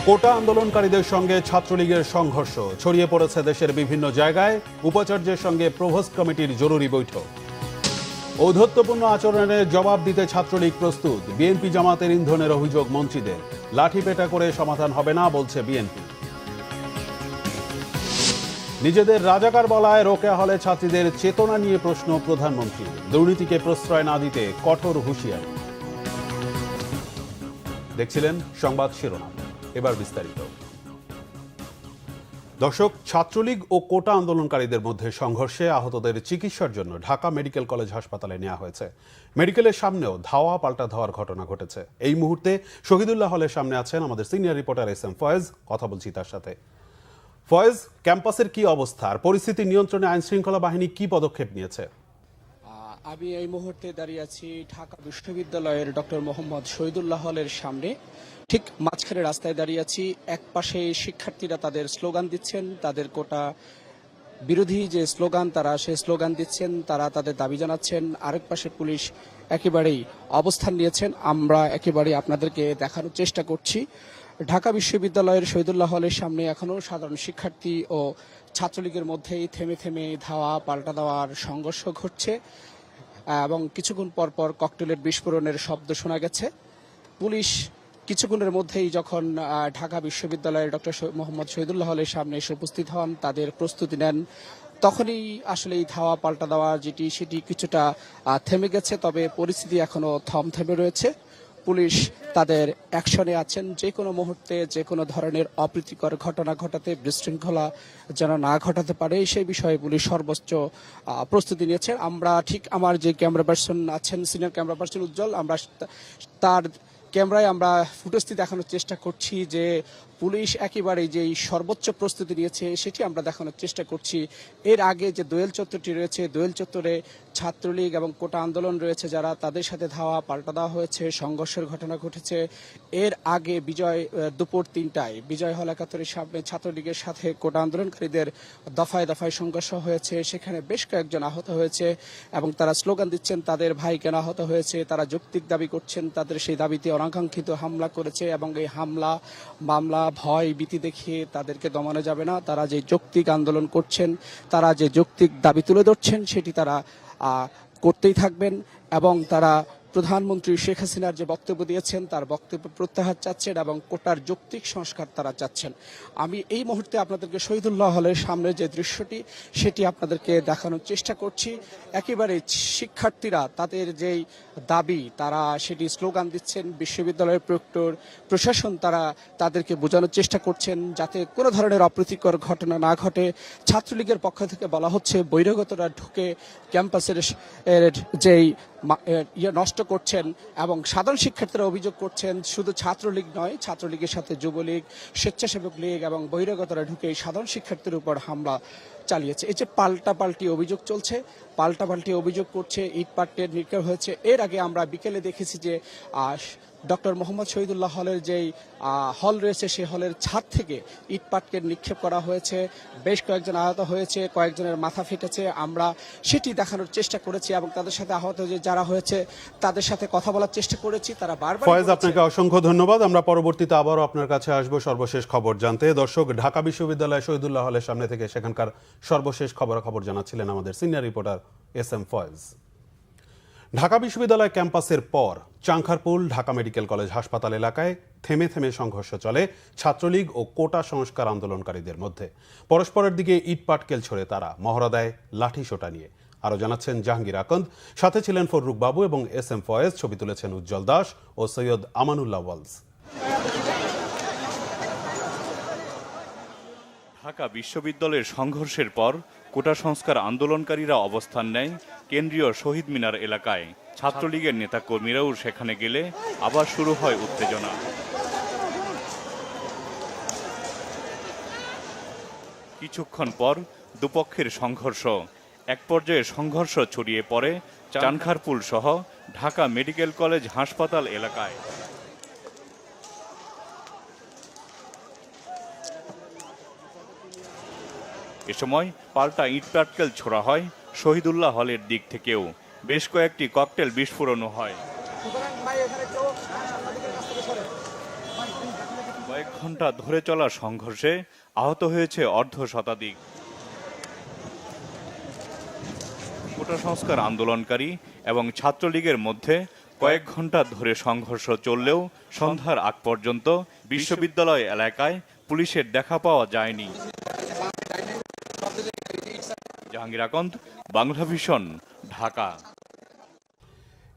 কোটা আন্দোলনকারীদের সঙ্গে ছাত্রলীগের সংঘর্ষ ছড়িয়ে পড়েছে দেশের বিভিন্ন জায়গায়। উপাচার্যের সঙ্গে প্রভোস্ট কমিটির জরুরি বৈঠক। ঔদ্ধত্যপূর্ণ আচরণের জবাব দিতে ছাত্রলীগ প্রস্তুত। বিএনপি জামাতের ইন্ধনের অভিযোগ মন্ত্রীদের। লাঠিপেটা করে সমাধান হবে না বলছে বিএনপি। নিজেদের রাজাকার বলায় রোকেয়া হলে ছাত্রীদের চেতনা নিয়ে প্রশ্ন প্রধানমন্ত্রী। দুর্নীতিকে প্রশ্রয় না দিতে কঠোর হুঁশিয়ারি। দেখছিলেন সংবাদ শিরোনাম, এবার বিস্তারিত। দর্শক, ছাত্রলীগ ও কোটা আন্দোলনকারীদের মধ্যে সংঘর্ষে আহতদের চিকিৎসার জন্য ঢাকা মেডিকেল কলেজ হাসপাতালে নেওয়া হয়েছে। মেডিকেলের সামনেও ধাওয়া পাল্টা ধাওয়ার ঘটনা ঘটেছে। এই মুহূর্তে শহীদুল্লাহ হলের সামনে আছেন আমাদের senior reporter S M Foyez. কথা বলছি তার সাথে। ফয়েজ, ক্যাম্পাসের কি অবস্থা আর পরিস্থিতি নিয়ন্ত্রণে আইন শৃঙ্খলা বাহিনী কি পদক্ষেপ নিয়েছে? আমি এই মুহূর্তে দাঁড়িয়ে আছি ঢাকা বিশ্ববিদ্যালয়ের ডক্টর মোহাম্মদ শহীদুল্লাহ হলের সামনে। ঠিক মাঝখানে রাস্তায় দাঁড়িয়ে আছি। এক পাশে শিক্ষার্থীরা তাদের স্লোগান দিচ্ছেন, তাদের কোটা বিরোধী যে স্লোগান, তারা সেই স্লোগান দিচ্ছেন, তারা তাদের দাবি জানাচ্ছেন। আরেক পাশে পুলিশ একেবারেই অবস্থান নিয়েছেন। আমরা একেবারেই আপনাদেরকে দেখানোর চেষ্টা করছি। ঢাকা বিশ্ববিদ্যালয়ের শহীদুল্লাহ হলের সামনে এখনও সাধারণ শিক্ষার্থী ও ছাত্রলীগের মধ্যেই থেমে থেমে ধাওয়া পাল্টা দেওয়ার সংঘর্ষ ঘটছে এবং কিছুক্ষণ পর পর ককটেলের বিস্ফোরণের শব্দ শোনা গেছে। পুলিশ কিছুক্ষণের মধ্যেই যখন ঢাকা বিশ্ববিদ্যালয়ের ডক্টর মোহাম্মদ শহীদুল্লাহ হলের সামনে এসে উপস্থিত হন, তাদের প্রস্তুতি নেন, তখনই আসলে এই ধাওয়া পাল্টা দেওয়া সেটি কিছুটা থেমে গেছে। তবে পরিস্থিতি এখনো থমথেমে রয়েছে। পুলিশ তাদের অ্যাকশনে আছেন। যে কোনো মুহূর্তে যে কোনো ধরনের অপ্রীতিকর ঘটনা ঘটাতে, বিশৃঙ্খলা যেন না ঘটাতে পারে সেই বিষয়ে পুলিশ সর্বোচ্চ প্রস্তুতি নিয়েছে। আমরা ঠিক আমার যে ক্যামেরা পার্সন আছেন, সিনিয়র ক্যামেরা পার্সন উজ্জ্বল, আমরা তার ক্যামেরায় আমরা ফুটেজটি দেখানোর চেষ্টা করছি যে পুলিশ একেবারে যে সর্বোচ্চ প্রস্তুতি নিয়েছে সেটি আমরা দেখানোর চেষ্টা করছি। এর আগে যে দোয়েল চত্বরটি রয়েছে, দোয়েল চত্বরে ছাত্রলীগ এবং কোটা আন্দোলন রয়েছে যারা, তাদের সাথে ধাওয়া পাল্টা দেওয়া হয়েছে, সংঘর্ষের ঘটনা ঘটেছে। এর আগে দুপুর 3টায় বিজয় হল একাত্তরের সামনে ছাত্রলীগের সাথে কোটা আন্দোলনকারীদের দফায় দফায় সংঘর্ষ হয়েছে। সেখানে বেশ কয়েকজন আহত হয়েছে এবং তারা স্লোগান দিচ্ছেন তাদের ভাই কেন আহত হয়েছে, তারা যৌক্তিক দাবি করছেন, তাদের সেই দাবিতে অনাকাঙ্ক্ষিত হামলা করেছে এবং এই হামলা মামলা ভয় ভীতি দেখিয়ে তাদেরকে দমানো যাবে না। তারা যে যৌক্তিক আন্দোলন করছেন, তারা যে যৌক্তিক দাবি তুলে ধরছেন সেটি তারা করতেই থাকবেন এবং তারা প্রধানমন্ত্রী শেখ হাসিনার যে বক্তব্য দিয়েছেন তার বক্তব্য প্রত্যাহার চাচ্ছেন এবং কোটার যৌক্তিক সংস্কার তারা চাচ্ছেন। আমি এই মুহূর্তে আপনাদেরকে শহীদুল্লাহ হলের সামনে যে দৃশ্যটি সেটি আপনাদেরকে দেখানোর চেষ্টা করছি। একেবারে শিক্ষার্থীরা তাদের যেই দাবি তারা সেটি স্লোগান দিচ্ছেন। বিশ্ববিদ্যালয়ের প্রক্টর প্রশাসন তারা তাদেরকে বোঝানোর চেষ্টা করছেন যাতে কোনো ধরনের অপ্রীতিকর ঘটনা না ঘটে। ছাত্রলীগের পক্ষ থেকে বলা হচ্ছে বহিরাগতরা ঢুকে ক্যাম্পাসের যেই নষ্ট করছেন এবং সাধারণ শিক্ষার্থীরা অভিযোগ করছেন শুধু ছাত্রলীগ নয়, ছাত্রলীগের সাথে যুবলীগ, স্বেচ্ছাসেবক লীগ এবং বহিরাগতরা ঢুকে সাধারণ শিক্ষার্থীর উপর হামলা চালিয়েছে। এই যে পাল্টাপাল্টি অভিযোগ চলছে, পাল্টাপাল্টি অভিযোগ করছে, ইটপাটের নিক্ষেপ হয়েছে। এর আগে আমরা বিকেলে দেখেছি যে ডক্টর মোহাম্মদ শহীদুল্লাহ হলের যেই হল রয়েছে সেই হলের ছাদ থেকে ইটপাটকে নিক্ষেপ করা হয়েছে। বেশ কয়েকজন আহত হয়েছে, কয়েকজনের মাথা ফেটেছে। আমরা সেটি দেখানোর চেষ্টা করেছি এবং তাদের সাথে আহত যে যারা হয়েছে তাদের সাথে কথা বলার চেষ্টা করেছি। তারা বারবার। ফয়েজ, আপনাকে অসংখ্য ধন্যবাদ। আমরা পরবর্তীতে আবারও আপনার কাছে আসবো সর্বশেষ খবর জানতে। দর্শক, ঢাকা বিশ্ববিদ্যালয় শহীদুল্লাহ হলের সামনে থেকে সেখানকার সর্বশেষ খবরাখবর জানাচ্ছিলেন আমাদের senior reporter S M Foyez. Dhaka বিশ্ববিদ্যালয় ক্যাম্পাসের পর চাংখারপুল ঢাকা মেডিকেল কলেজ হাসপাতাল এলাকায় থেমে থেমে সংঘর্ষ চলে ছাত্রলীগ ও কোটা সংস্কার আন্দোলনকারীদের মধ্যে। পরস্পরের দিকে ইট পাটকেল ছড়ে তারা, মহড়া দেয় লাঠি সোটা নিয়ে। আরও জানাচ্ছেন জাহাঙ্গীর আকন্দ, সাথে ছিলেন ফররুক বাবু এবং এস এম ফয়েজ। ছবি তুলেছেন উজ্জ্বল দাস ও সৈয়দ আমানুল্লাহ ওয়ালস। ঢাকা বিশ্ববিদ্যালয়ের সংঘর্ষের পর কোটা সংস্কার আন্দোলনকারীরা অবস্থান নেয় কেন্দ্রীয় শহীদ মিনার এলাকায়। ছাত্রলীগের নেতাকর্মীরাও সেখানে গেলে আবার শুরু হয় উত্তেজনা। কিছুক্ষণ পর দুপক্ষের সংঘর্ষ। এক পর্যায়ে সংঘর্ষ ছড়িয়ে পড়ে চানখারপুল সহ ঢাকা মেডিকেল কলেজ হাসপাতাল এলাকায়। এ সময় পাল্টা ইটপাটকেল ছোড়া হয় শহীদুল্লাহ হলের দিক থেকেও। বেশ কয়েকটি ককটেল বিস্ফোরণও হয়। কয়েক ঘন্টা ধরে চলা সংঘর্ষে আহত হয়েছে অর্ধ শতাধিক। কোটা সংস্কার আন্দোলনকারী এবং ছাত্রলীগের মধ্যে কয়েক ঘন্টা ধরে সংঘর্ষ চললেও সন্ধ্যার আগ পর্যন্ত বিশ্ববিদ্যালয় এলাকায় পুলিশের দেখা পাওয়া যায়নি। জাহাঙ্গীর আকন্দ, বাংলা ভিশন, ঢাকা।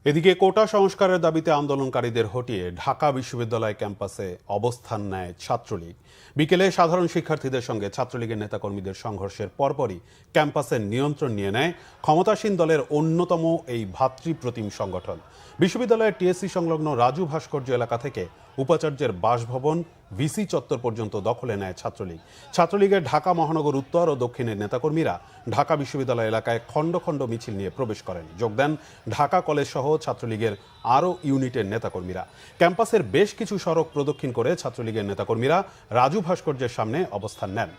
এদিকে কোটা সংস্কারের দাবিতে আন্দোলনকারীদের হটিয়ে ঢাকা বিশ্ববিদ্যালয় ক্যাম্পাসে অবস্থান নেয় ছাত্রলীগ। বিকেলে সাধারণ শিক্ষার্থীদের সঙ্গে ছাত্রলীগের নেতাকর্মীদের সংঘর্ষের পরপরই ক্যাম্পাসের নিয়ন্ত্রণ নিয়ে নেয় ক্ষমতাসীন দলের অন্যতম এই ভাতৃপ্রতিম সংগঠন। বিশ্ববিদ্যালয়ের টিএসসি সংলগ্ন রাজু ভাস্কর্য এলাকা থেকে উপাচার্যের বাসভবন, ভিসি চত্বর পর্যন্ত দখলে নেয় ছাত্রলীগ। ছাত্রলীগের ঢাকা মহানগর উত্তর ও দক্ষিণের নেতাকর্মীরা ঢাকা বিশ্ববিদ্যালয় এলাকায় খণ্ড খণ্ড মিছিল নিয়ে প্রবেশ করেন। যোগ দেন ঢাকা কলেজ সহ ছাত্রলীগের আরও ইউনিটের নেতাকর্মীরা। ক্যাম্পাসের বেশ কিছু সড়ক প্রদক্ষিণ করে ছাত্রলীগের নেতাকর্মীরা রাজু ভাস্কর্যের সামনে অবস্থান নেন।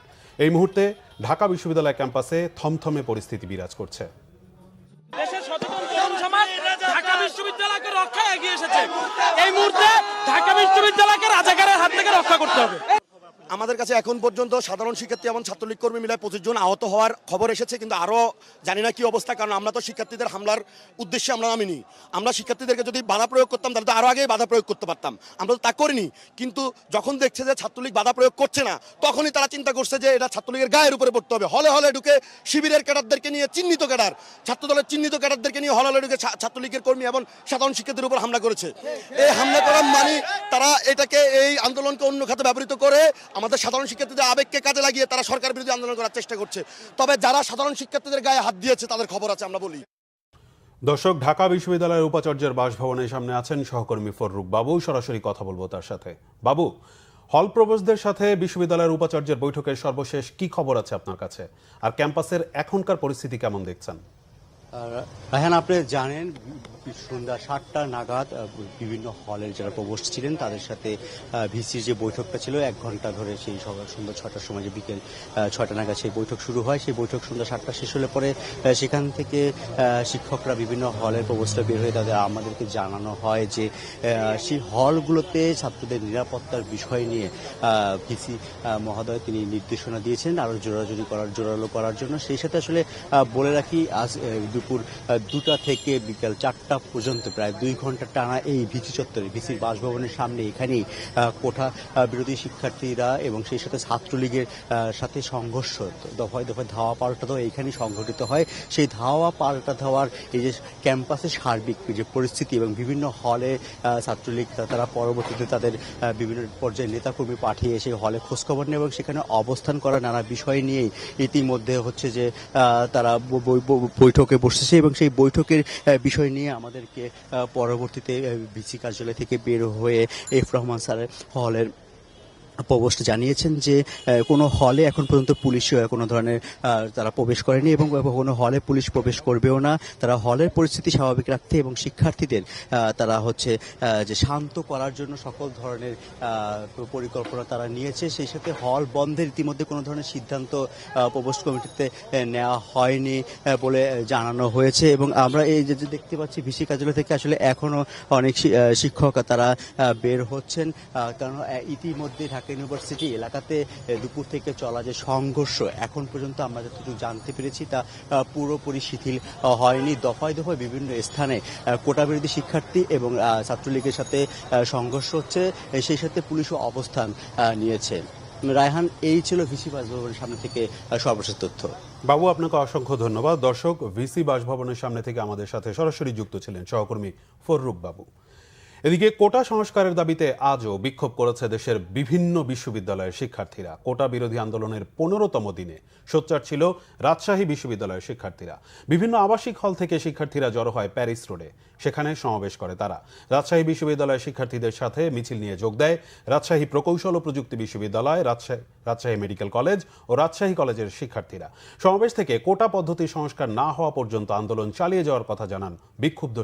এই মুহূর্তে ঢাকা বিশ্ববিদ্যালয় ক্যাম্পাসে থমথমে পরিস্থিতি বিরাজ করছে। দেশের সচেতন তরুণ সমাজ ঢাকা বিশ্ববিদ্যালয়কে রক্ষায় এগিয়ে এসেছে। এই মুহূর্তে ঢাকা বিশ্ববিদ্যালয়কে রাজাকারের হাত থেকে রক্ষা করতে হবে। আমাদের কাছে এখন পর্যন্ত সাধারণ শিক্ষার্থী এবং ছাত্রলীগ কর্মী মিলে 25 জন আহত হওয়ার খবর এসেছে, কিন্তু আরও জানি না কি অবস্থা, কারণ আমরা তো শিক্ষার্থীদের হামলার উদ্দেশ্যে আমরা নামিনি। আমরা শিক্ষার্থীদেরকে যদি বাধা প্রয়োগ করতাম তাহলে তো আরও আগেই বাধা প্রয়োগ করতে পারতাম, আমরা তো তা করিনি। কিন্তু যখন দেখছে যে ছাত্রলীগ বাধা প্রয়োগ করছে না, তখনই তারা চিন্তা করছে যে এটা ছাত্রলীগের গায়ের উপরে পড়তে হবে। হলে হলে ঢুকে শিবিরের ক্যাডারদেরকে নিয়ে, চিহ্নিত ক্যাডার, ছাত্রদলের চিহ্নিত ক্যাডারদেরকে নিয়ে হলে হলে ঢুকে ছাত্রলীগের কর্মী এবং সাধারণ শিক্ষার্থীদের উপর হামলা করেছে। এই হামলা করার মানে তারা এটাকে, এই আন্দোলনকে অন্য খাতে ব্যবহৃত করে আমাদের সাধারণ শিক্ষার্থীদের আবেগকে কাজে লাগিয়ে তারা সরকার বিরোধী আন্দোলন করার চেষ্টা করছে। তবে যারা সাধারণ শিক্ষার্থীদের গায়ে হাত দিয়েছে তাদের খবর আছে, আমরা বলি। দর্শক, ঢাকা বিশ্ববিদ্যালয়ের উপাচার্যের বাসভবনের সামনে আছেন সহকর্মী ফররুক বাবু। সরাসরি কথা বলবো তার সাথে। বাবু, হল প্রবেশদের সাথে বিশ্ববিদ্যালয়ের উপাচার্যের বৈঠকের সর্বশেষ কি খবর আছে আপনার কাছে, আর ক্যাম্পাসের এখনকার পরিস্থিতি কেমন দেখছেন? রায়হান, আপনি জানেন সন্ধ্যা 7টা নাগাদ বিভিন্ন হলের যারা প্রভোস্ট ছিলেন তাদের সাথে ভিসির যে বৈঠকটা ছিল 1 ঘন্টা ধরে, সেই সন্ধ্যা 6টার সময় যে বিকেল 6টা নাগাদ সেই বৈঠক শুরু হয়। সেই বৈঠক সন্ধ্যা 7টা শেষ হলে পরে সেখান থেকে শিক্ষকরা বিভিন্ন হলের প্রভোস্টে বের হয়ে তাদের আমাদেরকে জানানো হয় যে সেই হলগুলোতে ছাত্রদের নিরাপত্তার বিষয় নিয়ে ভিসি মহোদয় তিনি নির্দেশনা দিয়েছেন আরও জোরালো করার জন্য। সেই সাথে আসলে বলে রাখি, আজ দুপুর 2টা থেকে বিকাল 4টা পর্যন্ত প্রায় 2 ঘন্টা টানা এই ভিসি চত্বরে, ভিসির বাসভবনের সামনে এখানেই কোটা বিরোধী শিক্ষার্থীরা এবং সেই সাথে ছাত্রলীগের সাথে সংঘর্ষ, দফায় দফায় ধাওয়া পাল্টাও এইখানেই সংঘটিত হয়। সেই ধাওয়া পাল্টা ধাওয়ার এই যে ক্যাম্পাসের সার্বিক যে পরিস্থিতি এবং বিভিন্ন হলে ছাত্রলীগ তারা পরবর্তীতে তাদের বিভিন্ন পর্যায়ে নেতাকর্মী পাঠিয়ে সেই হলে খোঁজখবর নেয় এবং সেখানে অবস্থান করা নানা বিষয় নিয়েই ইতিমধ্যে হচ্ছে যে তারা বৈঠকে বসেছে এবং সেই বৈঠকের বিষয় নিয়ে আমাদেরকে পরবর্তীতে ভিসি কার্যালয় থেকে বের হয়ে এফ রহমান স্যারের হলের প্রভোস্ট জানিয়েছেন যে কোনো হলে এখন পর্যন্ত পুলিশ কোনো ধরনের তারা প্রবেশ করেনি এবং কোনো হলে পুলিশ প্রবেশ করবেও না। তারা হলের পরিস্থিতি স্বাভাবিক রাখতে এবং শিক্ষার্থীদের তারা হচ্ছে যে শান্ত করার জন্য সকল ধরনের পরিকল্পনা তারা নিয়েছে। সেই সাথে হল বন্ধের ইতিমধ্যে কোনো ধরনের সিদ্ধান্ত প্রভোস্ট কমিটিতে নেওয়া হয়নি বলে জানানো হয়েছে। এবং আমরা এই যে দেখতে পাচ্ছি ভিসি কার্যালয় থেকে আসলে এখনও অনেক শিক্ষক তারা বের হচ্ছেন, কারণ ইতিমধ্যে ঢাকা ইউনিভার্সিটি এলাকাতে দুপুর থেকে চলা যে সংঘর্ষ এখন পর্যন্ত আমরা যতটুকু জানতে পেরেছি তা পুরোপুরি শিথিল হয়নি। দফায় দফায় বিভিন্ন স্থানে কোটা বিরোধী শিক্ষার্থী এবং ছাত্রলীগের সাথে সংঘর্ষ হচ্ছে, সেই সাথে পুলিশও অবস্থান নিয়েছে। রায়হান, এই ছিল ভিসি বাসভবনের সামনে থেকে সর্বশেষ তথ্য। বাবু, আপনাকে অসংখ্য ধন্যবাদ। দর্শক, ভিসি বাসভবনের সামনে থেকে আমাদের সাথে সরাসরি যুক্ত ছিলেন সহকর্মী ফররুক বাবু। এদিকে কোটা সংস্কারের দাবিতে আজও বিক্ষোভ করেছে দেশের বিভিন্ন বিশ্ববিদ্যালয়ের শিক্ষার্থীরা। কোটা বিরোধী আন্দোলনের 15তম দিনে সোচ্চার ছিল রাজশাহী বিশ্ববিদ্যালয়ের শিক্ষার্থীরা। বিভিন্ন আবাসিক হল থেকে শিক্ষার্থীরা জড়ো হয় প্যারিস রোডে, সেখানে সমাবেশ করে তারা। রাজশাহী বিশ্ববিদ্যালয়ের শিক্ষার্থীদের সাথে মিছিল নিয়ে যোগ দেয় রাজশাহী প্রকৌশল ও প্রযুক্তি বিশ্ববিদ্যালয়, রাজশাহী মেডিকেল কলেজ ও রাজশাহী কলেজের শিক্ষার্থীরা। সমাবেশ থেকে কোটা পদ্ধতি সংস্কার না হওয়া পর্যন্ত আন্দোলন চালিয়ে যাওয়ার কথা জানান বিক্ষুব্ধ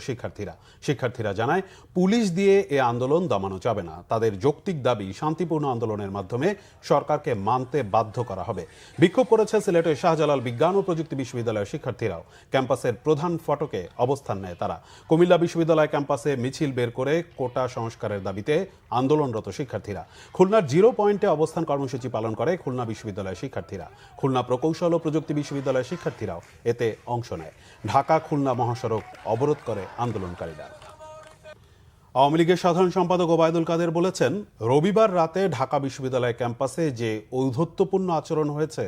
শিক্ষার্থীরা জানায়, পুলিশ দিয়ে এ আন্দোলন দমানো যাবে না। তাদের যৌক্তিক দাবি শান্তিপূর্ণ আন্দোলনের মাধ্যমে সরকারকে মানতে বাধ্য করা হবে। বিক্ষোভ করেছে সিলেটের শাহজালাল বিজ্ঞান ও প্রযুক্তি বিশ্ববিদ্যালয়ের শিক্ষার্থীরাও। ক্যাম্পাসের প্রধান ফটকে অবস্থান নেয় তারা। কুমিল্লা কুমিল্লা বিশ্ববিদ্যালয় ক্যাম্পাসে মিছিল বের করে কোটা সংস্কারের দাবিতে আন্দোলনরত শিক্ষার্থীরা। খুলনার 0 পয়েন্টে অবস্থান কর্মসূচি পালন করে খুলনা বিশ্ববিদ্যালয়ের শিক্ষার্থীরা। খুলনা প্রকৌশল ও প্রযুক্তি বিশ্ববিদ্যালয়ের শিক্ষার্থীরাও এতে অংশ নেয়। ঢাকা খুলনা মহাসড়ক অবরোধ করে আন্দোলনকারীরা। আওয়ামী লীগের সাধারণ সম্পাদক ওবায়দুল কাদের বলেছেন, রবিবার রাতে ঢাকা বিশ্ববিদ্যালয় ক্যাম্পাসে যে ঔদ্ধত্যপূর্ণ আচরণ হয়েছে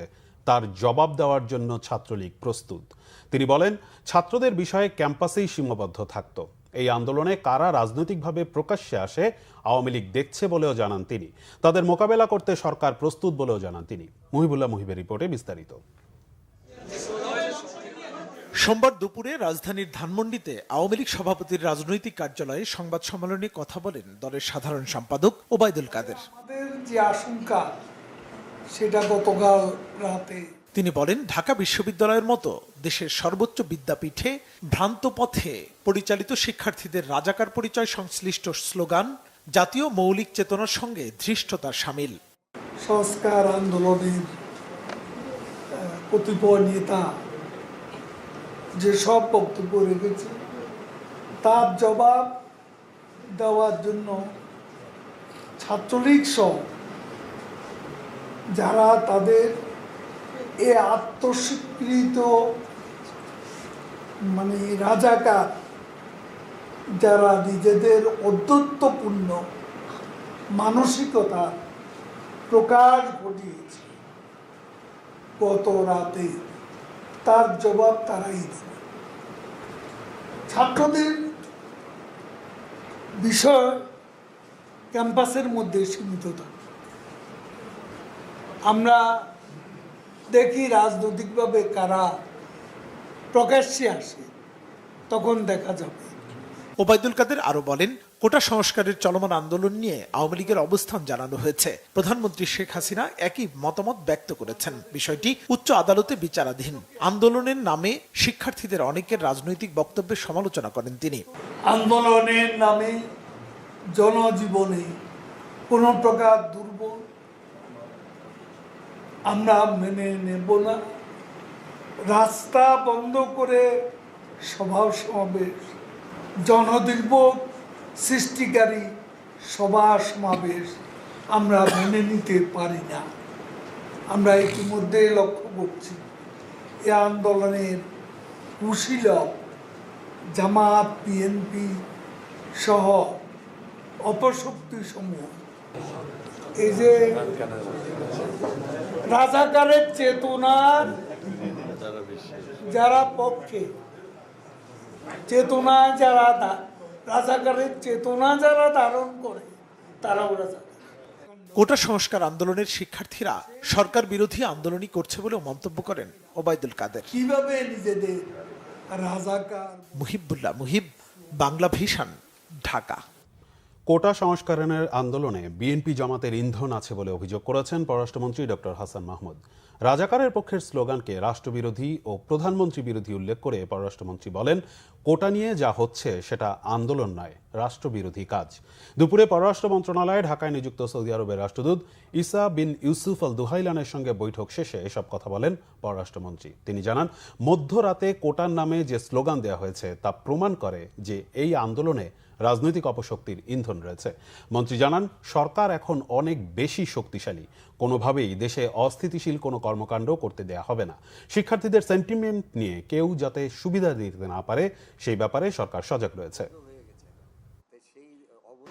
তার জবাব দেওয়ার জন্য ছাত্রলীগ প্রস্তুত। তিনি বলেন, ছাত্রদের বিষয়ে ক্যাম্পাসেই সীমাবদ্ধ থাকত। এই আন্দোলনে কারা রাজনৈতিকভাবে প্রকাশ্যে আসে আওয়ামী লীগ দেখছে বলেও জানান তিনি। তাদের মোকাবেলা করতে সরকার প্রস্তুত বলেও জানান তিনি। মুহিবুল্লাহ মুহিবের রিপোর্টে বিস্তারিত। সোমবার দুপুরে রাজধানীর ধানমন্ডিতে আওয়ামী লীগ সভাপতির রাজনৈতিক কার্যালয়ে সংবাদ সম্মেলনে কথা বলেন দলের সাধারণ সম্পাদক ওবায়দুল কাদের। আমাদের যে আশঙ্কা সেটা গতকাল রাতে তিনি বলেন, ঢাকা বিশ্ববিদ্যালয়ের মতো দেশের সর্বোচ্চ বিদ্যাপীঠে ভ্রান্ত পথে পরিচালিত শিক্ষার্থীদের রাজাকার পরিচয় সংশ্লিষ্ট স্লোগান জাতীয় মৌলিক চেতনার সঙ্গে ধৃষ্টতার শামিল। সংস্কার আন্দোলনের কতিপয় নেতা যে সব বক্তব্য রেখেছে তার জবাব দেওয়ার জন্য ছাত্রলীগ সহ যারা তাদের এ আত্মস্বীকৃত রাজাকার, যারা নিজেদের ঔদ্ধত্যপূর্ণ মানসিকতা প্রকাশ ঘটিয়েছে গত রাতে, তার জবাব তারাই দেবে। ছাত্রদের বিষয় ক্যাম্পাসের মধ্যে সীমিত থাকে। আমরা দেখি রাজনৈতিকভাবে কারা প্রকাশ্যে আসে, তখন দেখা যাবে। ওবায়দুল কাদের আরো বলেন, কোটা সংস্কারের চলমান আন্দোলন নিয়ে আওয়ামী লীগের অবস্থান জানানো হয়েছে। প্রধানমন্ত্রী শেখ হাসিনা একই মতামত ব্যক্ত করেছেন। বিষয়টি উচ্চ আদালতে বিচারাধীন। আন্দোলনের নামে শিক্ষার্থীদের অনেকের রাজনৈতিক বক্তব্যের সমালোচনা করেন তিনি। আন্দোলনের নামে জনজীবনে কোন প্রকার দুর্বল আমরা মেনে নেব না। রাস্তা বন্ধ করে সভা সমাবেশ, জনদুর্ভোগ সৃষ্টিকারী সভা সমাবেশ আমরা মেনে নিতে পারি না। আমরা ইতিমধ্যে লক্ষ্য করছি এ আন্দোলনের কুশীলব জামাত, বিএনপি সহ অপশক্তি সমূহ এই যে রাজাকারের চেতনার যারা পক্ষে, চেতনা যারা রাজাকারের চেতনা যারা ধারণ করে তারাও রাজাকার। কোটা সংস্কার আন্দোলনের শিক্ষার্থীরা সরকার বিরোধী আন্দোলনই করছে বলেও মন্তব্য করেন ওবায়দুল কাদের। কিভাবে নিজেদের রাজাকার। মুহিবুল্লাহ মুহিব, বাংলা ভিশন, ঢাকা। কোটা সংস্কারের আন্দোলনে বিএনপি জামাতের ইন্ধন আছে বলে অভিযোগ করেছেন পররাষ্ট্রমন্ত্রী ডক্টর হাসান মাহমুদ। রাজাকারের পক্ষের স্লোগানকে রাষ্ট্রবিরোধী ও প্রধানমন্ত্রী বিরোধী উল্লেখ করে পররাষ্ট্রমন্ত্রী বলেন, কোটা নিয়ে যা হচ্ছে সেটা আন্দোলন নয়, রাষ্ট্রবিরোধী কাজ। দুপুরে পররাষ্ট্র মন্ত্রণালয়ে ঢাকায় নিযুক্ত সৌদি আরবের রাষ্ট্রদূত ইসা বিন ইউসুফ আল দুহাইলানের সঙ্গে বৈঠক শেষে এসব কথা বলেন পররাষ্ট্রমন্ত্রী। তিনি জানান, মধ্যরাতে কোটার নামে যে স্লোগান দেওয়া হয়েছে তা প্রমাণ করে যে এই আন্দোলনে রাজনৈতিক অপশক্তির ইন্ধন রয়েছে। মন্ত্রী জানান, সরকার এখন অনেক বেশি শক্তিশালী, কোনোভাবেই দেশে অস্থিতিশীল কোনো কর্মকাণ্ড করতে দেয়া হবে না। শিক্ষার্থীদের সেন্টিমেন্ট নিয়ে কেউ যাতে সুবিধা দিতে না পারে সেই ব্যাপারে সরকার সজাগ রয়েছে।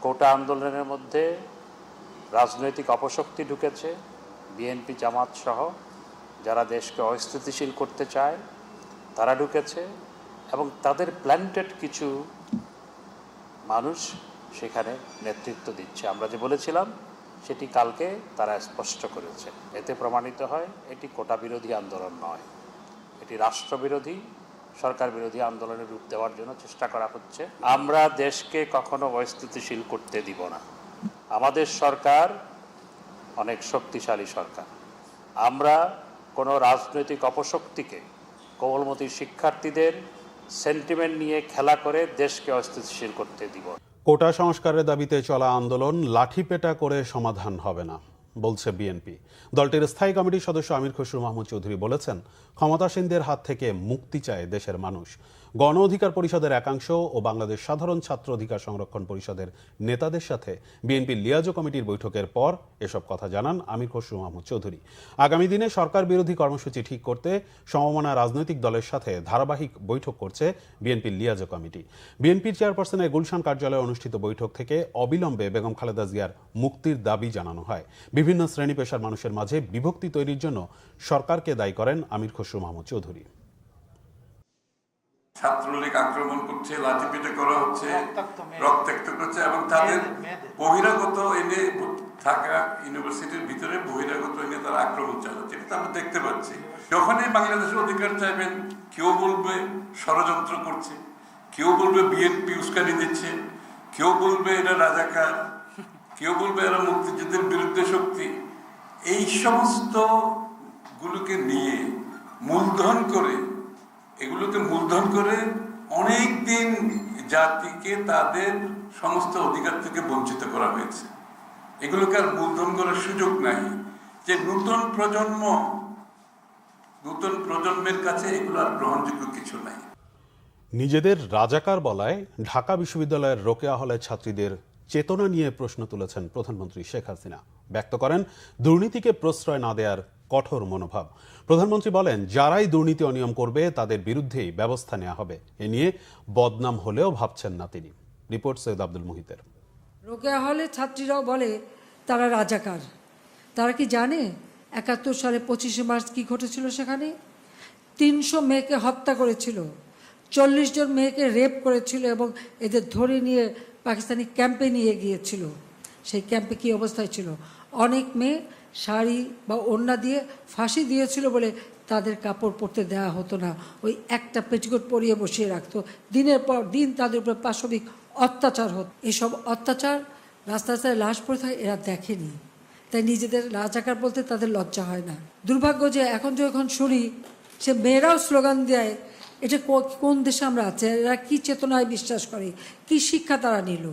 কোটা আন্দোলনের মধ্যে রাজনৈতিক অপশক্তি ঢুকেছে, বিএনপি জামাত সহ যারা দেশকে অস্থিতিশীল করতে চায় তারা ঢুকেছে, এবং তাদের প্ল্যান্টেড কিছু মানুষ সেখানে নেতৃত্ব দিচ্ছে। আমরা যে বলেছিলাম সেটি কালকে তারা স্পষ্ট করেছে। এতে প্রমাণিত হয় এটি কোটা বিরোধী আন্দোলন নয়, এটি রাষ্ট্রবিরোধী, সরকার বিরোধী আন্দোলনের রূপ দেওয়ার জন্য চেষ্টা করা হচ্ছে। আমরা দেশকে কখনো অস্থিতিশীল করতে দিব না। আমাদের সরকার অনেক শক্তিশালী সরকার। আমরা কোনো রাজনৈতিক অপশক্তিকে, কোমলমতি শিক্ষার্থীদের সেন্টিমেন্ট নিয়ে খেলা করে দেশকে অস্থিতিশীল করতে দিব। কোটা সংস্কারের দাবিতে চলা আন্দোলন লাঠিপেটা করে সমাধান হবে না বলছে বিএনপি। দলটির স্থায়ী কমিটির সদস্য আমির খসরু মাহমুদ চৌধুরী বলেছেন, ক্ষমতাসীনদের হাত থেকে মুক্তি চায় দেশের মানুষ। গণ অধিকার পরিষদের একাংশ ও বাংলাদেশ সাধারণ ছাত্র অধিকার সংরক্ষণ পরিষদের নেতাদের সাথে বিএনপির লিয়াজো কমিটির বৈঠকের পর এসব কথা জানান আমির খসরু মাহমুদ চৌধুরী। আগামী দিনে সরকার বিরোধী কর্মসূচি ঠিক করতে সমমনা রাজনৈতিক দলের সাথে ধারাবাহিক বৈঠক করছে বিএনপির লিয়াজো কমিটি। বিএনপির চেয়ারপারসনের গুলশান কার্যালয়ে অনুষ্ঠিত বৈঠক থেকে অবিলম্বে বেগম খালেদা জিয়ার মুক্তির দাবি জানানো হয়। বিভিন্ন শ্রেণী পেশার মানুষের মাঝে বিভক্তি তৈরির জন্য সরকারকে দায়ী করেন আমির খসরু মাহমুদ চৌধুরী। ছাত্রলীগ আক্রমণ করছে, লাঠিপিটে করা হচ্ছে, রক্তাক্ত করছে এবং তাদের বহিরাগত এনে থাকা ইউনিভার্সিটির ভিতরে বহিরাগত এনে তারা আক্রমণ চালাচ্ছে, এটা আমরা দেখতে পাচ্ছি। যখনই বাংলাদেশের অধিকার চাইবেন, কেউ বলবে ষড়যন্ত্র করছে, কেউ বলবে বিএনপি উস্কানি দিচ্ছে, কেউ বলবে এটা রাজাকার, কেউ বলবে এরা মুক্তিযুদ্ধের বিরুদ্ধে শক্তি। এই সমস্ত গুলোকে নিয়ে মূলধন করে অনেক দিন জাতিকে তাদের সমস্ত অধিকার থেকে বঞ্চিত করা হয়েছে। এগুলোকে আর মূলধন করার সুযোগ নাই। যে নতুন প্রজন্মের কাছে এগুলো আর গ্রহণযোগ্য কিছু নাই। নিজেদের রাজাকার বলায় ঢাকা বিশ্ববিদ্যালয়ের রোকেয়া হলের ছাত্রীদের চেতনা নিয়ে প্রশ্ন তুলেছেন প্রধানমন্ত্রী শেখ হাসিনা। ব্যক্ত করেন দুর্নীতিকে প্রশ্রয় না দেওয়ার কঠোর মনোভাব। প্রধানমন্ত্রী বলেন, যারাই দুর্নীতি অনিয়ম করবে তাদের বিরুদ্ধেই ব্যবস্থা নেওয়া হবে। এ নিয়ে বদনাম হলেও ভাবছেন না তিনি। রিপোর্ট সৈয়দ আব্দুল মুহিতের। রোকেয়া হলের ছাত্রীরাও বলে তারা রাজাকার। তারা কি জানে ৭১ সালে ২৫শে মার্চ কি ঘটেছিল? সেখানে ৩০০ মেয়েকে হত্যা করেছিল, ৪০ জন মেয়েকে রেপ করেছিল এবং এদের ধরে নিয়ে পাকিস্তানি ক্যাম্পে নিয়ে গিয়েছিল। সেই ক্যাম্পে কী অবস্থায় ছিল? অনেক মেয়ে শাড়ি বা ওড়না দিয়ে ফাঁসি দিয়েছিল বলে তাদের কাপড় পরতে দেওয়া হতো না, ওই একটা পেটিকোট পরিয়ে বসিয়ে রাখতো। দিনের পর দিন তাদের উপর পাশবিক অত্যাচার হতো। এসব অত্যাচার রাস্তায় রাস্তায় লাশ পড়ে থাকে, এরা দেখেনি, তাই নিজেদের রাজাকার বলতে তাদের লজ্জা হয় না। দুর্ভাগ্য যে যখন শুনি সে মেয়েরাও স্লোগান দেয়, এটা কোন দেশে আমরা আছি? এরা কি চেতনায় বিশ্বাস করে? কি শিক্ষা তারা নিল?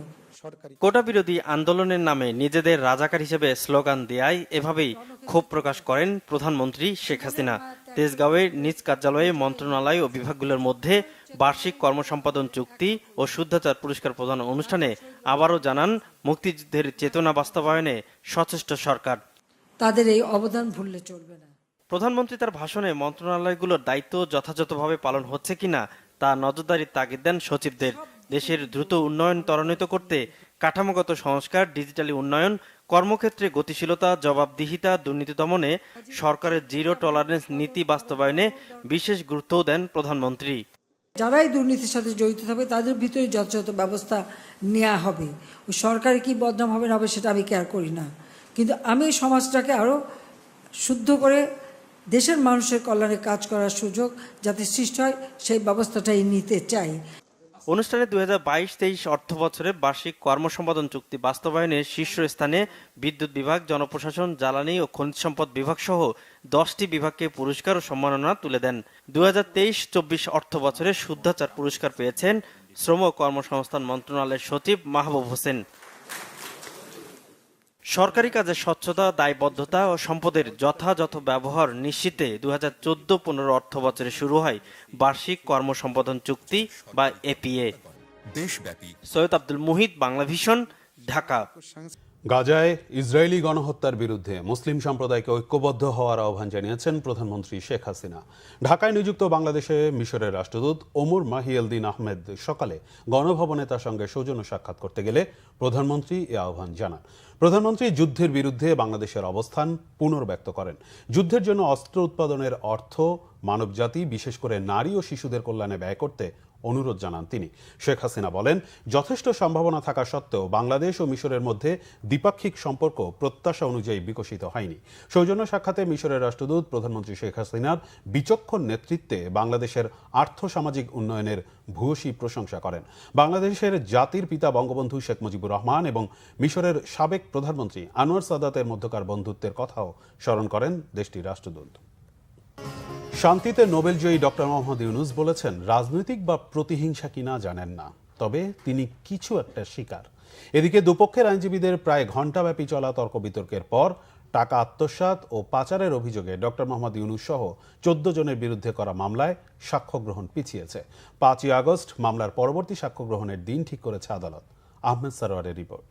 কোটা বিরোধী আন্দোলনের নামে নিজেদের রাজাকার হিসেবে স্লোগান দেয়, এভাবেই ক্ষোভ প্রকাশ করেন প্রধানমন্ত্রী শেখ হাসিনা। তেজগাঁওয়ের নিজ কার্যালয়ে মন্ত্রণালয় ও বিভাগগুলোর মধ্যে বার্ষিক কর্মসম্পাদন চুক্তি ও শুদ্ধাচার পুরস্কার প্রদান অনুষ্ঠানে আবারও জানান, মুক্তিযুদ্ধের চেতনা বাস্তবায়নে সচেষ্ট সরকার। তাদের এই অবদান ভুললে চলবে না। প্রধানমন্ত্রী তার ভাষণে মন্ত্রণালয়গুলোর দায়িত্ব যথাযথভাবে পালন হচ্ছে কিনা তা নজরদারির তাগিদ দেন সচিবদের। দেশের দ্রুত উন্নয়ন ত্বরান্বিত করতে কাঠামোগত সংস্কার, ডিজিটালি উন্নয়ন, কর্মক্ষেত্রে গতিশীলতা, জবাবদিহিতা, দুর্নীতি দমনে সরকারের জিরো টলারেন্স নীতি বাস্তবায়নে বিশেষ গুরুত্বও দেন প্রধানমন্ত্রী। যারাই দুর্নীতির সাথে জড়িত থাকবে তাদের ভিতরে যথাযথ ব্যবস্থা নেওয়া হবে। ওই সরকারি কি বদনাম হবে না হবে সেটা আমি কেয়ার করি না, কিন্তু আমি সমাজটাকে আরও শুদ্ধ করে দেশের মানুষের কল্যাণে কাজ করার সুযোগ যাতে সৃষ্টি হয় সেই ব্যবস্থাটাই নিতে চাই। অনুষ্ঠানে ২০২২-২৩ অর্থ বছরে বার্ষিক কর্মসম্পাদন চুক্তি বাস্তবায়নের শীর্ষস্থানে বিদ্যুৎ বিভাগ, জনপ্রশাসন, জ্বালানি ও খনিজ সম্পদ বিভাগ সহ 10টি বিভাগকে পুরস্কার ও সম্মাননা তুলে দেন। ২০২৩-২৪ অর্থ বছরে শুদ্ধাচার পুরস্কার পেয়েছেন শ্রম ও কর্মসংস্থান মন্ত্রণালয়ের সচিব মাহবুব হোসেন। সরকারি কাজে স্বচ্ছতা, দায়বদ্ধতা ও সম্পদের যথাযথ ব্যবহার নিশ্চিতে ২০১৪-১৫ অর্থ বছরে শুরু হয় বার্ষিক কর্মসম্পাদন চুক্তি বা এপিএ। দেশব্যাপী। সৈয়দ আব্দুল মুহিত, বাংলা ভিশন, ঢাকা। গাজায় ইসরায়েলি গণহত্যার বিরুদ্ধে মুসলিম সম্প্রদায়কে ঐক্যবদ্ধ হওয়ার আহ্বান জানিয়েছেন প্রধানমন্ত্রী শেখ হাসিনা। ঢাকায় নিযুক্ত বাংলাদেশে মিশরের রাষ্ট্রদূত ওমর মাহিয়েলদিন আহমেদ সকালে গণভবনে তার সঙ্গে সৌজন্য সাক্ষাৎ করতে গেলে প্রধানমন্ত্রী এ আহ্বান জানান। প্রধানমন্ত্রী যুদ্ধের বিরুদ্ধে বাংলাদেশের অবস্থান পুনর্ব্যক্ত করেন। যুদ্ধের জন্য অস্ত্র উৎপাদনের অর্থ মানবজাতি, বিশেষ করে নারী ও শিশুদের কল্যাণে ব্যয় করতে অনুরোধ জানান তিনি। শেখ হাসিনা বলেন, যথেষ্ট সম্ভাবনা থাকা সত্ত্বেও বাংলাদেশ ও মিশরের মধ্যে দ্বিপাক্ষিক সম্পর্ক প্রত্যাশা অনুযায়ী বিকশিত হয়নি। সৌজন্য সাক্ষাতে মিশরের রাষ্ট্রদূত প্রধানমন্ত্রী শেখ হাসিনার বিচক্ষণ নেতৃত্বে বাংলাদেশের আর্থ-সামাজিক উন্নয়নের ভূয়সী প্রশংসা করেন। বাংলাদেশের জাতির পিতা বঙ্গবন্ধু শেখ মুজিবুর রহমান এবং মিশরের সাবেক প্রধানমন্ত্রী আনোয়ার সাদাতের মধ্যকার বন্ধুত্বের কথাও স্মরণ করেন দেশটির রাষ্ট্রদূত। শান্তিতে নোবেলজয়ী ডক্টর মোহাম্মদ ইউনূস বলেছেন, রাজনৈতিক বা প্রতিহিংসা কিনা জানেন না, তবে তিনি কিছু একটা শিকার। এদিকে দুপক্ষের আইনজীবীদের প্রায় ঘণ্টাব্যাপী চলা তর্ক বিতর্কের পর টাকা আত্মসাৎ ও পাচারের অভিযোগে ডক্টর মোহাম্মদ ইউনূস সহ 14 জনের বিরুদ্ধে করা মামলায় সাক্ষ্য গ্রহণ পিছিয়েছে। 5ই আগস্ট মামলার পরবর্তী সাক্ষ্য গ্রহণের দিন ঠিক করেছে আদালত। আহমেদ সারোয়ারের রিপোর্ট।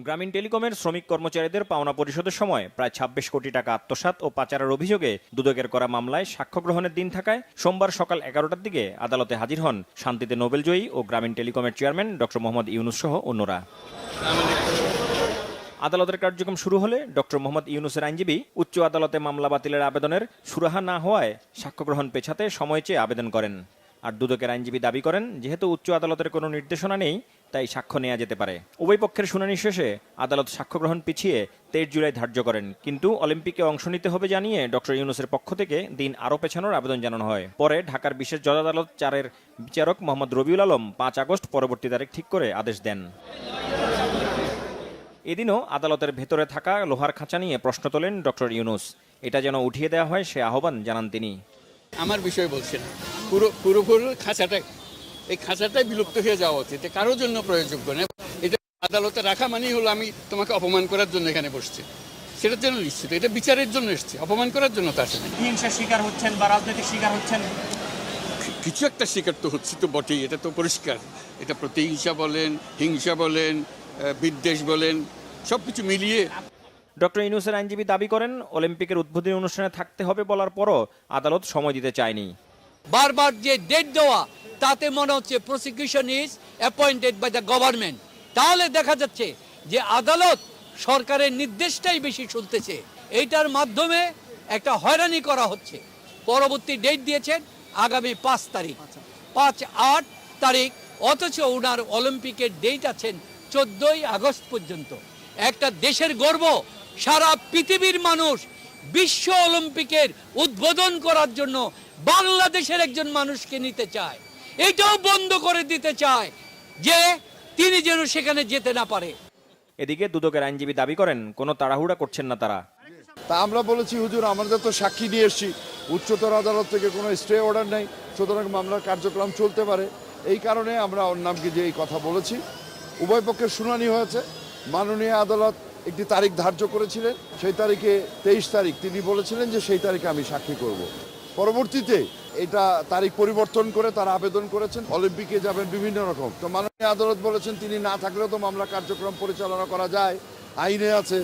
গ্রামীণ টেলিকমের শ্রমিক কর্মচারীদের পাওনা পরিশোধের সময় প্রায় 26 কোটি টাকা আত্মসাৎ ও পাচারের অভিযোগে দুদকের করা মামলায় সাক্ষ্য গ্রহণের দিন থাকায় সোমবার সকাল 11টার দিকে আদালতে হাজির হন শান্তিতে নোবেলজয়ী ও গ্রামীণ টেলিকমের চেয়ারম্যান ডক্টর মোহাম্মদ ইউনূস সহ অন্যরা। আদালতের কার্যক্রম শুরু হলে ডক্টর মোহাম্মদ ইউনূসের আইনজীবী উচ্চ আদালতে মামলা বাতিলের আবেদনের সুরাহা না হওয়ায় সাক্ষ্য গ্রহণ পেছাতে সময় চেয়ে আবেদন করেন। আর দুদকের আইনজীবী দাবি করেন, যেহেতু উচ্চ আদালতের কোনো নির্দেশনা নেই তাই সাক্ষ্য নেওয়া যেতে পারে। উভয় পক্ষের শুনানি শেষে আদালত সাক্ষ্য গ্রহণ পিছিয়ে 23 জুলাই ধার্য করেন, কিন্তু অলিম্পিকে অংশ নিতে হবে জানিয়ে ডক্টর ইউনূসের পক্ষ থেকে দিন আরও পেছানোর আবেদন জানানো হয়। পরে ঢাকার বিশেষ জজ আদালত 4-এর বিচারক মোহাম্মদ রবিউল আলম 5 আগস্ট পরবর্তী তারিখ ঠিক করে আদেশ দেন। এদিনও আদালতের ভেতরে থাকা লোহার খাঁচা নিয়ে প্রশ্ন তোলেন ডক্টর ইউনূস। এটা যেন উঠিয়ে দেওয়া হয় সে আহ্বান জানান তিনি। আমার বিষয় বলছেন পুরো এই খাঁচাটাই বিলুপ্ত হয়ে যাওয়া উচিত, কারোর জন্য প্রয়োজযোগ্য নয়। এটা আদালতে রাখা মানেই হলো আমি তোমাকে অপমান করার জন্য এখানে বসছি, সেটার জন্য নিশ্চিত এটা বিচারের জন্য এসছে, অপমান করার জন্য তা আসলে। হিংসার শিকার হচ্ছেন বা রাজনৈতিক শিকার হচ্ছেন, কিছু একটা শিকার তো হচ্ছে তো বটেই, এটা তো পরিষ্কার। এটা প্রতিহিংসা বলেন, হিংসা বলেন, বিদ্বেষ বলেন, সবকিছু মিলিয়ে। ডক্টর ইউনূসের আইনজীবী দাবি করেন, অলিম্পিকের উদ্বোধনী অনুষ্ঠানে থাকতে হবে বলার পরও আদালত সময় দিতে চায়নি। বারবার যে ডেট দেওয়া তাতে মনে হচ্ছে prosecution is appointed by the government. তাহলে দেখা যাচ্ছে যে আদালত সরকারের নির্দেশটাই বেশি শুনতেছে, এইটার মাধ্যমে একটা হয়রানি করা হচ্ছে। পরবর্তী ডেট দিয়েছেন আগামী 5 তারিখ, 5-8 তারিখ, অথচ ওনার অলিম্পিকের ডেট আছেন 14ই আগস্ট পর্যন্ত। একটা দেশের গর্ব, সারা পৃথিবীর মানুষ বিশ্ব অলিম্পিকের উদ্বোধন করার জন্য বাংলাদেশের একজন মানুষকে নিতে চায়, এটাও বন্ধ করে দিতে চায় যে তিনি যেন সেখানে যেতে না পারে। এদিকে দুদকের আইনজীবী দাবি করেন, কোনো তাড়াহুড়া করছেন না তারা। তা আমরা বলেছি, হুজুর আমাদের তো সাক্ষী নিয়ে এসেছি, উচ্চতর আদালত থেকে কোনো স্টে অর্ডার নেই, সুতরাং মামলার কার্যক্রম চলতে পারে। এই কারণে আমরা ওর নামকে যে এই কথা বলেছি। উভয় পক্ষের শুনানি হয়েছে, মাননীয় আদালত একটি তারিখ ধার্য করেছিলেন, সেই তারিখে 23 তারিখ তিনি বলেছিলেন যে সেই তারিখে আমি সাক্ষী করব। পরবর্তীতে এটা তারিখ পরিবর্তন করে তারা আবেদন করেছেন, অলিম্পিকে যাবেন বিভিন্ন রকম। তো মাননীয় আদালত বলেছেন তিনি না থাকলেও তো মামলা কার্যক্রম পরিচালনা করা যায়, আইনে আছে।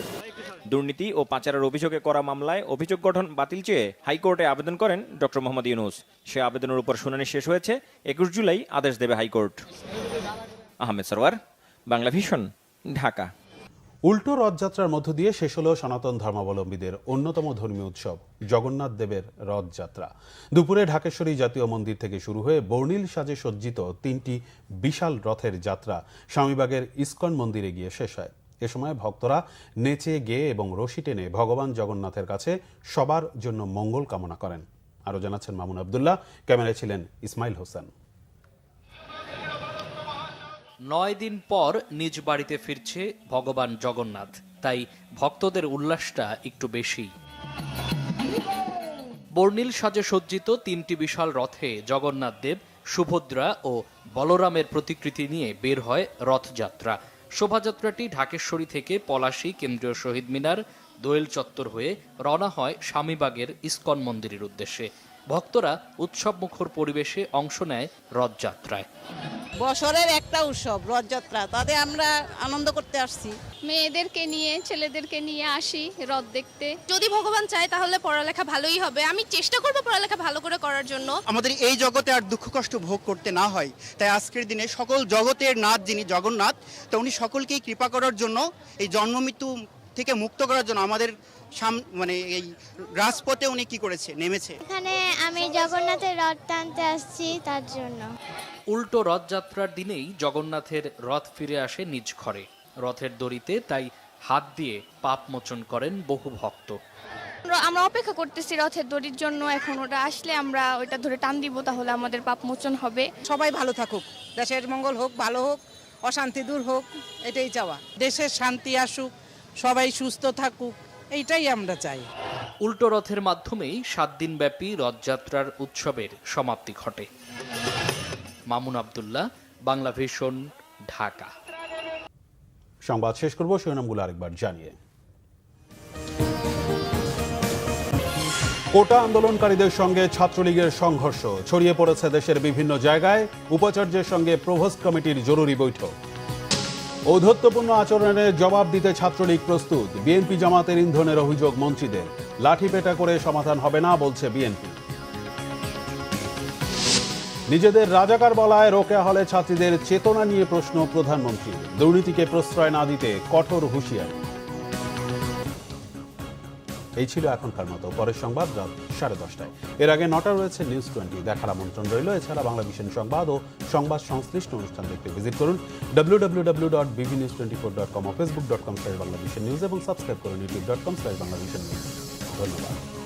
দুর্নীতি ও পাচারের অভিযোগে করা মামলায় অভিযোগ গঠন বাতিল চেয়ে হাইকোর্টে আবেদন করেন ডক্টর মোহাম্মদ ইউনূস। সে আবেদনের উপর শুনানি শেষ হয়েছে, 21 জুলাই আদেশ দেবে হাইকোর্ট। আহমেদ সারোয়ার, বাংলা ভিশন, ঢাকা। উল্টো রথযাত্রার মধ্য দিয়ে শেষ হল সনাতন ধর্মাবলম্বীদের অন্যতম ধর্মীয় উৎসব জগন্নাথ দেবের রথযাত্রা। দুপুরে ঢাকেশ্বরী জাতীয় মন্দির থেকে শুরু হয়ে বর্ণিল সাজে সজ্জিত 3টি বিশাল রথের যাত্রা স্বামীবাগের ইস্কন মন্দিরে গিয়ে শেষ হয়। এ সময় ভক্তরা নেচে গেয়ে এবং রশি টেনে ভগবান জগন্নাথের কাছে সবার জন্য মঙ্গল কামনা করেন। আরও জানাচ্ছেন মামুন আবদুল্লাহ, ক্যামেরায় ছিলেন ইসমাইল হোসেন। 9 দিন পর নিজ বাড়িতে ফিরছে ভগবান জগন্নাথ, তাই ভক্তদের উল্লাসটা একটু বেশি। বর্ণিল সাজে সজ্জিত 3টি বিশাল রথে জগন্নাথ দেব, সুভদ্রা ও বলরামের প্রতিকৃতি নিয়ে বের হয় রথযাত্রা। শোভাযাত্রাটি ঢাকেশ্বরী থেকে পলাশী কেন্দ্রীয় শহীদ মিনার, দোয়েল চত্বর হয়ে রওনা হয় স্বামীবাগের ইস্কন মন্দিরের উদ্দেশ্যে। ভক্তরা উৎসবমুখর পরিবেশে অংশ নেয় রথযাত্রায়। বছরের একটা উৎসব রথযাত্রা, তাতে আমরা আনন্দ করতে আসছি। মেয়েদেরকে নিয়ে ছেলেদেরকে নিয়ে আসি রথ দেখতে। যদি ভগবান চায় তাহলে পড়ালেখা ভালোই হবে, আমি চেষ্টা করব পড়ালেখা ভালো করে করার জন্য। আমাদের এই জগতে আর দুঃখ কষ্ট ভোগ করতে না হয়, তাই আজকের দিনে সকল জগতের নাথ যিনি জগন্নাথ, তো উনি সকলকেই কৃপা করার জন্য, এই জন্ম মৃত্যু থেকে মুক্ত করার জন্য আমাদের মানে এই রাজপথে উনি কি করেছে, নেমেছে। এখানে আমি জগন্নাথের রথ টানতে আসছি তার জন্য। উল্টো রথযাত্রার দিনেই জগন্নাথের রথ ফিরে আসে নিজ ঘরে। রথের দড়িতে তাই হাত দিয়ে পাপ মোচন করেন বহু ভক্ত। আমরা অপেক্ষা করতেছি রথের দড়ির জন্য, এখন ওটা আসলে আমরা ওইটা ধরে টান দিব, তাহলে আমাদের পাপ মোচন হবে। সবাই ভালো থাকুক, দেশের মঙ্গল হোক, ভালো হোক, অশান্তি দূর হোক, এটাই চাওয়া। দেশের শান্তি আসুক, সবাই সুস্থ থাকুক, এইটাই আমরা চাই। উল্টো রথের মাধ্যমেই 7 দিনব্যাপী রথযাত্রার উৎসবের সমাপ্তি ঘটে। মামুন আবদুল্লাহ, বাংলা ভিশন, ঢাকা। সংবাদ শেষ করব শিরোনামগুলো আরেকবার জানিয়ে। কোটা আন্দোলনকারীদের সঙ্গে ছাত্রলীগের সংঘর্ষ ছড়িয়ে পড়েছে দেশের বিভিন্ন জায়গায়। উপাচার্যের সঙ্গে প্রভোস্ট কমিটির জরুরি বৈঠক। ঔদ্ধত্যপূর্ণ আচরণের জবাব দিতে ছাত্রলীগ প্রস্তুত। বিএনপি জামাতের ইন্ধনের অভিযোগ মন্ত্রীদের। লাঠিপেটা করে সমাধান হবে না বলছে বিএনপি। নিজেদের রাজাকার বলায় রোকেয়া হলে ছাত্রীদের চেতনা নিয়ে প্রশ্ন প্রধানমন্ত্রীর। দুর্নীতিকে প্রশ্রয় না দিতে কঠোর হুঁশিয়ারি। এই ছিল এখনকার মতো। পরের সংবাদ রাত 10:30টায়। এর আগে 9টা রয়েছে নিউজ 20 দেখার আমন্ত্রণ রইল। এছাড়া বাংলা ভিশন সংবাদ ও সংবাদ সংশ্লিষ্ট অনুষ্ঠান দেখতে ভিজিট করুন www.bvnews24.com ও facebook.com/banglavisionnews এবং সাবস্ক্রাইব করুন youtube.com/banglavisionnews। ধন্যবাদ।